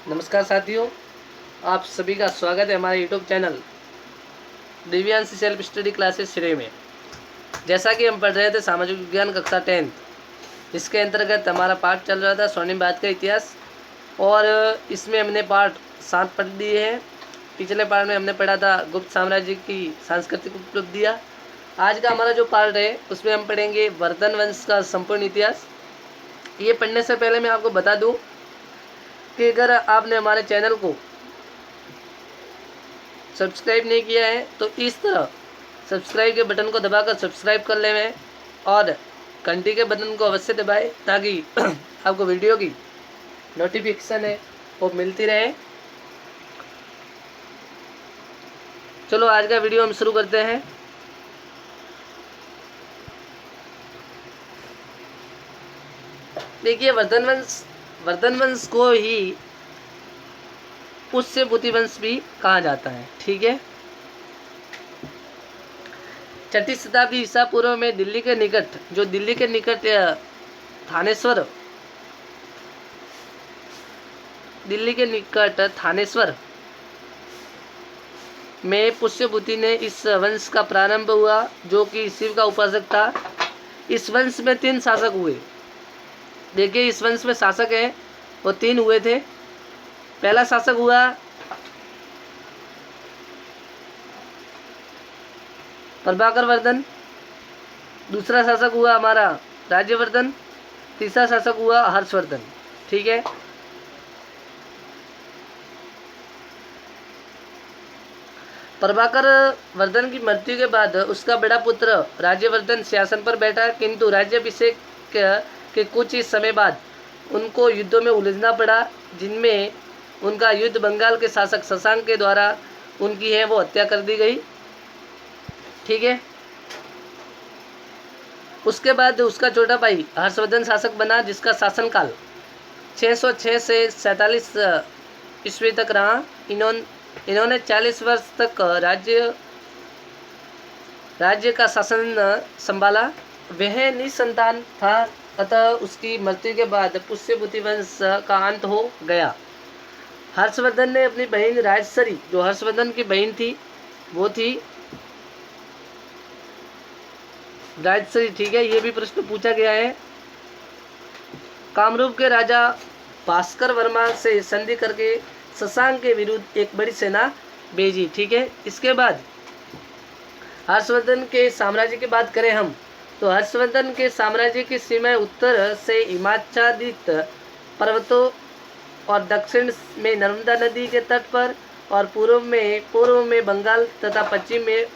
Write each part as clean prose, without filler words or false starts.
नमस्कार साथियों, आप सभी का स्वागत है हमारे YouTube channel Divyansh self study classes श्रेय में। जैसा कि हम पढ़ रहे थे सामाजिक विज्ञान कक्षा 10, इसके अंतर्गत हमारा पाठ चल रहा था स्वर्णिम भारत का इतिहास, और इसमें हमने पाठ 7 पढ़ दिए हैं। पिछले पाठ में हमने पढ़ा था गुप्त साम्राज्य की सांस्कृतिक उपलब्धियाँ। आज का हमारा जो पाठ है उसमें हम पढ़ेंगे वर्धन वंश का संपूर्ण इतिहास। ये पढ़ने से पहले मैं आपको बता दूँ कि अगर आपने हमारे चैनल को सब्सक्राइब नहीं किया है तो इस तरह सब्सक्राइब के बटन को दबाकर सब्सक्राइब कर लें और घंटी के बटन को अवश्य दबाएं ताकि आपको वीडियो की नोटिफिकेशन है वो मिलती रहे। चलो आज का वीडियो हम शुरू करते हैं। देखिए, वर्धन वंश को ही पुष्यभूति वंश भी कहा जाता है। ठीक है, 6वीं शताब्दी ईसा पूर्व में दिल्ली के निकट थानेश्वर में पुष्यभूति ने इस वंश का प्रारंभ हुआ, जो कि शिव का उपासक था। इस वंश में 3 शासक हुए। देखिए, इस वंश में शासक हैं वो 3 हुए थे। पहला शासक हुआ प्रभाकर वर्धन, दूसरा शासक हुआ हमारा राज्यवर्धन, तीसरा शासक हुआ हर्षवर्धन। ठीक है, प्रभाकर वर्धन की मृत्यु के बाद उसका बड़ा पुत्र राज्यवर्धन सिंहासन पर बैठा, किंतु राज्याभिषेक के कुछ ही समय बाद उनको युद्धों में उलझना पड़ा, जिनमें उनका युद्ध बंगाल के शासक शशांक के द्वारा उनकी है वो हत्या कर दी गई। ठीक है, उसके बाद उसका छोटा भाई हर्षवर्धन शासक बना, जिसका शासनकाल 606 से 47 ईस्वी तक रहा। इन्होंने 40 वर्ष तक राज्य का शासन संभाला। वह निसंतान था, अतः उसकी मृत्यु के बाद पुष्यभूति वंश का अंत हो गया। हर्षवर्धन ने अपनी बहन राजश्री, जो हर्षवर्धन की बहन थी वो थी राजश्री। ठीक है, ये भी प्रश्न पूछा गया है। कामरूप के राजा भास्कर वर्मा से संधि करके शशांक के विरुद्ध एक बड़ी सेना भेजी। ठीक है, इसके बाद हर्षवर्धन के साम्राज्य की बात करें हम, तो हर्षवर्धन के साम्राज्य की सीमाएं उत्तर से हिमाच्छादित पर्वतों और दक्षिण में नर्मदा नदी के तट पर और पूर्व में बंगाल तथा पश्चिम में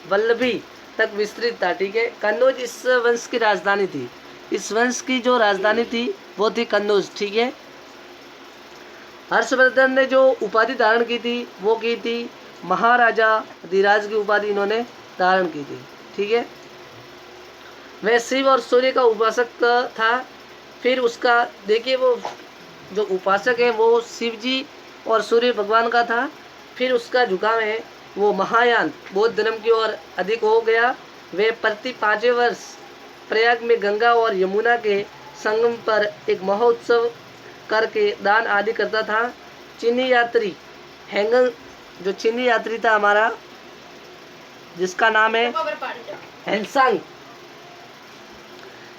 वल्लभी तक विस्तृत था। ठीक है, कन्नौज इस वंश की राजधानी थी। इस वंश की जो राजधानी थी वो थी कन्नौज। ठीक है, हर्षवर्धन ने जो उपाधि धारण की थी वो की थी महाराजा धीराज की उपाधि इन्होंने धारण की थी। ठीक है, वह शिव और सूर्य का उपासक था। फिर उसका देखिए, वो जो उपासक है वो शिव जी और सूर्य भगवान का था। फिर उसका झुकाव है वो महायान बौद्ध धर्म की ओर अधिक हो गया। वह प्रति 5वें वर्ष प्रयाग में गंगा और यमुना के संगम पर एक महोत्सव करके दान आदि करता था। चीनी यात्री हैंगल, जो चीनी यात्री था हमारा, जिसका नाम है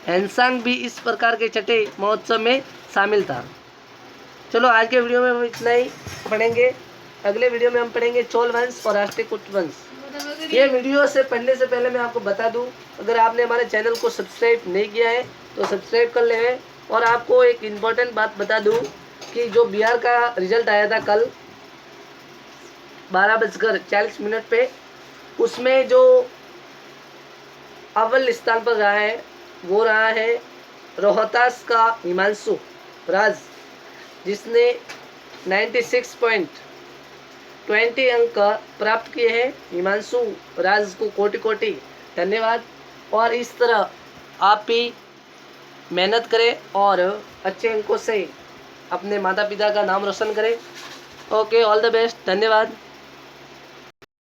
हैंसांग भी इस प्रकार के छठे महोत्सव में शामिल था। चलो आज के वीडियो में हम इतना ही पढ़ेंगे। अगले वीडियो में हम पढ़ेंगे चोल वंश और राष्ट्रकूट वंश। ये वीडियो से पढ़ने से पहले मैं आपको बता दूं, अगर आपने हमारे चैनल को सब्सक्राइब नहीं किया है तो सब्सक्राइब कर लें। और आपको एक इम्पोर्टेंट बात बता दूं कि जो बिहार का रिजल्ट आया था कल 12:40 पे, उसमें जो अव्वल स्थान पर रहा है वो रहा है रोहतास का हिमांशु राज, जिसने 96.20 अंक प्राप्त किए हैं। हिमांशु राज को कोटि कोटि धन्यवाद। और इस तरह आप भी मेहनत करें और अच्छे अंकों से अपने माता पिता का नाम रोशन करें। ओके, ऑल द बेस्ट, धन्यवाद।